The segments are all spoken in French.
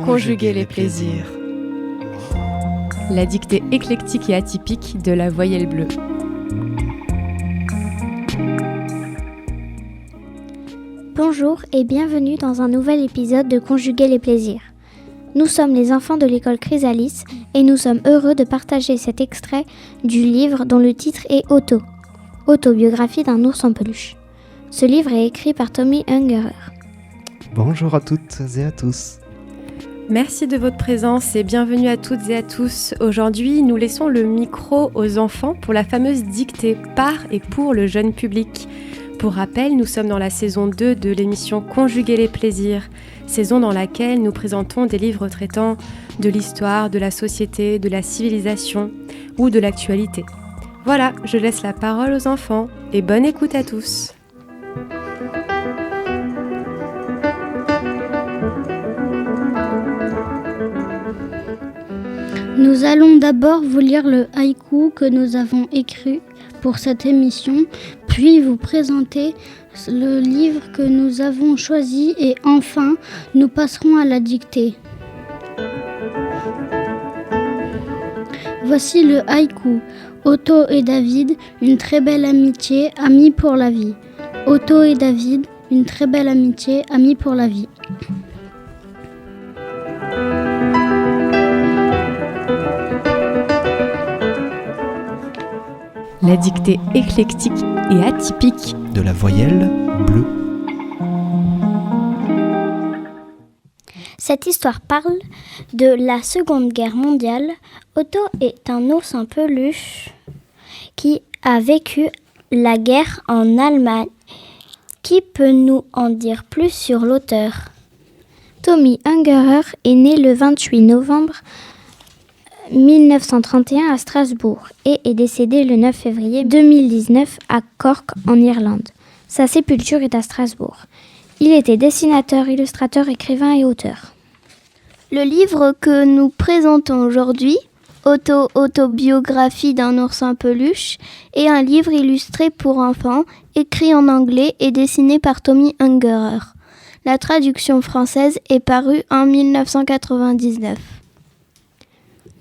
Conjuguer les plaisirs. La dictée éclectique et atypique de la voyelle bleue. Bonjour et bienvenue dans un nouvel épisode de Conjuguer les plaisirs. Nous sommes les enfants de l'école Chrysalis et nous sommes heureux de partager cet extrait du livre dont le titre est Otto, autobiographie d'un ours en peluche. Ce livre est écrit par Tommy Ungerer. Bonjour à toutes et à tous. Merci de votre présence et bienvenue à toutes et à tous. Aujourd'hui, nous laissons le micro aux enfants pour la fameuse dictée par et pour le jeune public. Pour rappel, nous sommes dans la saison 2 de l'émission Conjuguer les plaisirs, saison dans laquelle nous présentons des livres traitant de l'histoire, de la société, de la civilisation ou de l'actualité. Voilà, je laisse la parole aux enfants et bonne écoute à tous. Nous allons d'abord vous lire le haïku que nous avons écrit pour cette émission, puis vous présenter le livre que nous avons choisi et enfin, nous passerons à la dictée. Voici le haïku. Otto et David, une très belle amitié, amis pour la vie. Otto et David, une très belle amitié, amis pour la vie. La dictée éclectique et atypique de la voyelle bleue. Cette histoire parle de la Seconde Guerre mondiale. Otto est un ours en peluche qui a vécu la guerre en Allemagne. Qui peut nous en dire plus sur l'auteur ? Tommy Ungerer est né le 28 novembre 1931 à Strasbourg et est décédé le 9 février 2019 à Cork en Irlande. Sa sépulture est à Strasbourg. Il était dessinateur, illustrateur, écrivain et auteur. Le livre que nous présentons aujourd'hui, Otto, autobiographie d'un ours en peluche, est un livre illustré pour enfants, écrit en anglais et dessiné par Tommy Ungerer. La traduction française est parue en 1999.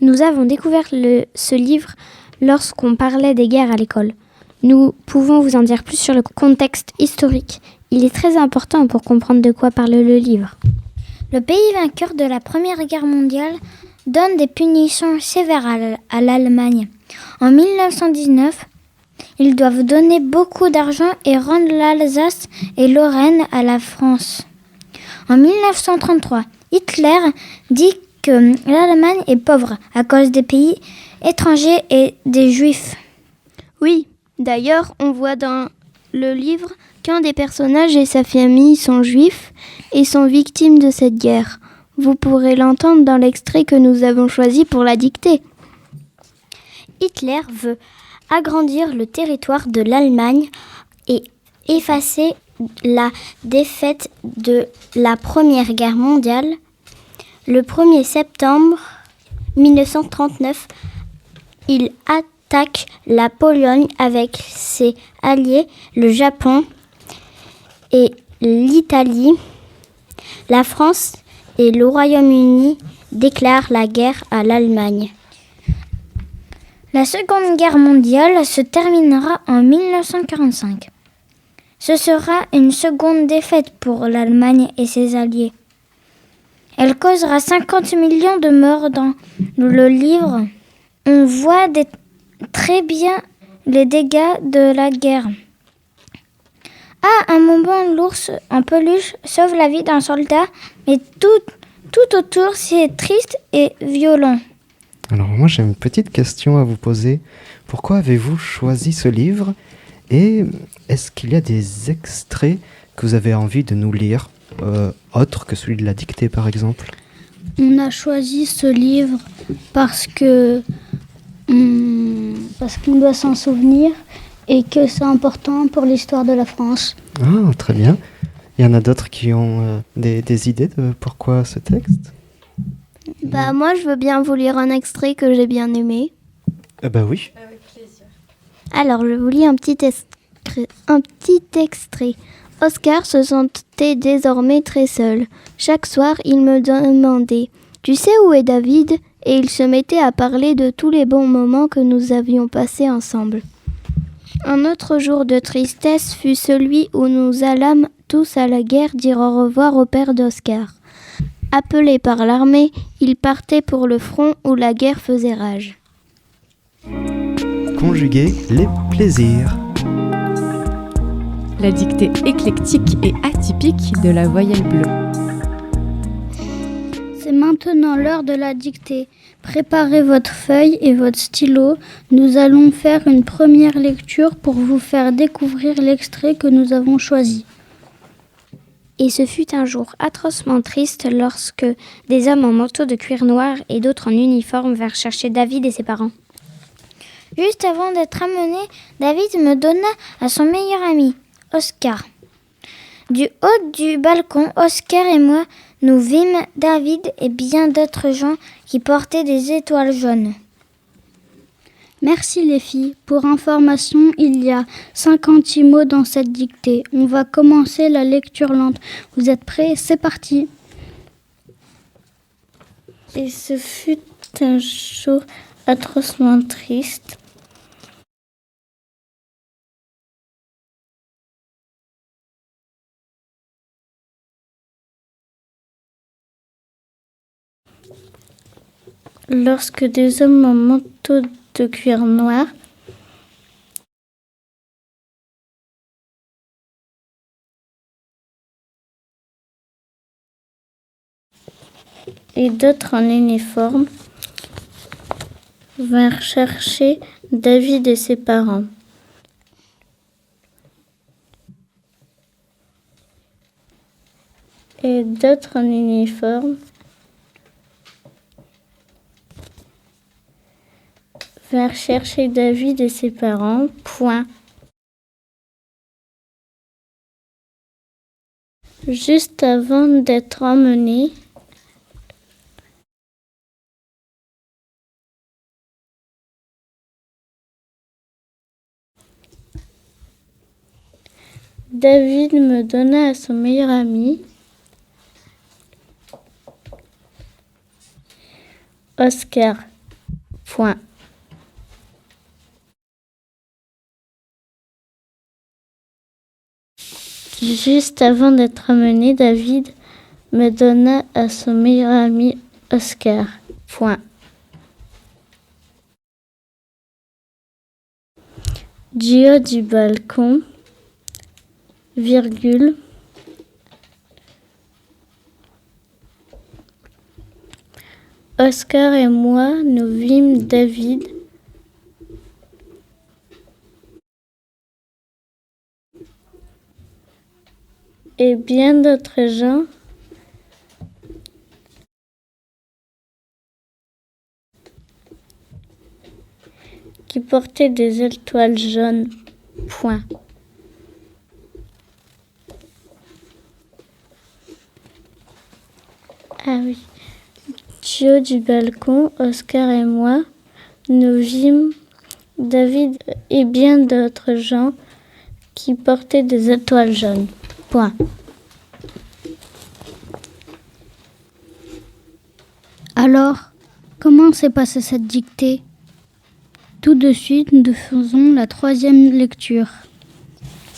Nous avons découvert ce livre lorsqu'on parlait des guerres à l'école. Nous pouvons vous en dire plus sur le contexte historique. Il est très important pour comprendre de quoi parle le livre. Le pays vainqueur de la Première Guerre mondiale donne des punitions sévères à l'Allemagne. En 1919, ils doivent donner beaucoup d'argent et rendre l'Alsace et Lorraine à la France. En 1933, Hitler dit que l'Allemagne est pauvre à cause des pays étrangers et des Juifs. Oui, d'ailleurs, on voit dans le livre qu'un des personnages et sa famille sont juifs et sont victimes de cette guerre. Vous pourrez l'entendre dans l'extrait que nous avons choisi pour la dictée. Hitler veut agrandir le territoire de l'Allemagne et effacer la défaite de la Première Guerre mondiale. Le 1er septembre 1939, il attaque la Pologne avec ses alliés, le Japon et l'Italie. La France et le Royaume-Uni déclarent la guerre à l'Allemagne. La Seconde Guerre mondiale se terminera en 1945. Ce sera une seconde défaite pour l'Allemagne et ses alliés. Elle causera 50 millions de morts dans le livre. On voit très bien les dégâts de la guerre. À un moment, l'ours en peluche sauve la vie d'un soldat, mais tout autour, c'est triste et violent. Alors moi j'ai une petite question à vous poser. Pourquoi avez-vous choisi ce livre ? Et est-ce qu'il y a des extraits que vous avez envie de nous lire ? Autre que celui de la dictée par exemple. On a choisi ce livre parce qu'on doit s'en souvenir et que c'est important pour l'histoire de la France. Ah, très bien. Il y en a d'autres qui ont des idées de pourquoi ce texte ? Moi je veux bien vous lire un extrait que j'ai bien aimé. Oui. Alors je vous lis un petit extrait. Oscar se sentait désormais très seul. Chaque soir, il me demandait « Tu sais où est David ?» et il se mettait à parler de tous les bons moments que nous avions passés ensemble. Un autre jour de tristesse fut celui où nous allâmes tous à la guerre dire au revoir au père d'Oscar. Appelé par l'armée, il partait pour le front où la guerre faisait rage. Conjuguer les plaisirs. La dictée éclectique et atypique de la voyelle bleue. C'est maintenant l'heure de la dictée. Préparez votre feuille et votre stylo. Nous allons faire une première lecture pour vous faire découvrir l'extrait que nous avons choisi. Et ce fut un jour atrocement triste lorsque des hommes en manteau de cuir noir et d'autres en uniforme vinrent chercher David et ses parents. Juste avant d'être amené, David me donna à son meilleur ami, Oscar. Du haut du balcon, Oscar et moi, nous vîmes David et bien d'autres gens qui portaient des étoiles jaunes. Merci les filles. Pour information, il y a 56 mots dans cette dictée. On va commencer la lecture lente. Vous êtes prêts? C'est parti. Et ce fut un jour atrocement triste. Lorsque des hommes en manteau de cuir noir et d'autres en uniforme vinrent chercher David et ses parents. Et d'autres en uniforme vinrent chercher David et ses parents. Point. Juste avant d'être emmenés, David me donna à son meilleur ami, Oscar. Point. Juste avant d'être amené, David me donna à son meilleur ami, Oscar. Point. Du haut du balcon, virgule, Oscar et moi, nous vîmes David et bien d'autres gens qui portaient des étoiles jaunes. Point. Ah oui. Du haut du balcon, Oscar et moi, nous vîmes David et bien d'autres gens qui portaient des étoiles jaunes. Point. Alors, comment s'est passée cette dictée? Tout de suite, nous faisons la troisième lecture.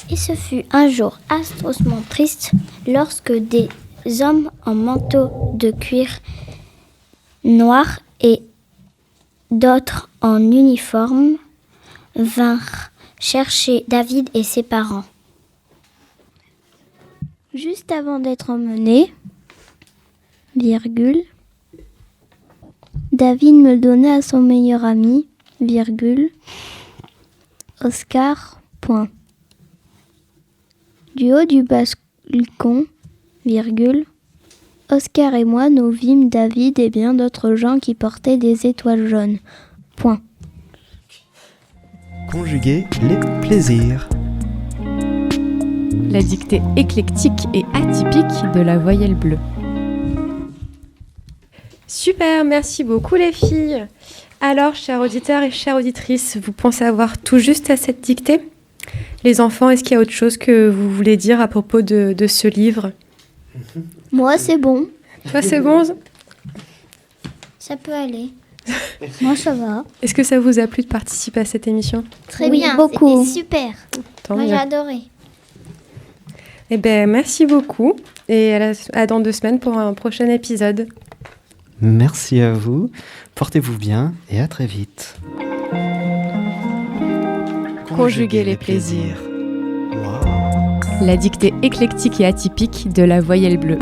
Et ce fut un jour atrocement triste lorsque des hommes en manteau de cuir noir et d'autres en uniforme vinrent chercher David et ses parents. Juste avant d'être emmené, virgule, David me donna à son meilleur ami, virgule, Oscar, point. Du haut du balcon, virgule, Oscar et moi, nous vîmes David et bien d'autres gens qui portaient des étoiles jaunes. Point. Conjuguer les plaisirs. La dictée éclectique et atypique de la voyelle bleue. Super, merci beaucoup les filles. Alors, chers auditeurs et chères auditrices, vous pensez avoir tout juste à cette dictée? Les enfants, est-ce qu'il y a autre chose que vous voulez dire à propos de ce livre? Moi, c'est bon. Toi, c'est bon? Ça peut aller. Moi, ça va. Est-ce que ça vous a plu de participer à cette émission? Très Oui, bien, beaucoup. c'était super. Tant Moi, mieux. j'ai adoré. Eh bien, merci beaucoup et à dans 2 semaines pour un prochain épisode. Merci à vous, portez-vous bien et à très vite. Conjuguer les plaisirs. Waouh. La dictée éclectique et atypique de la voyelle bleue.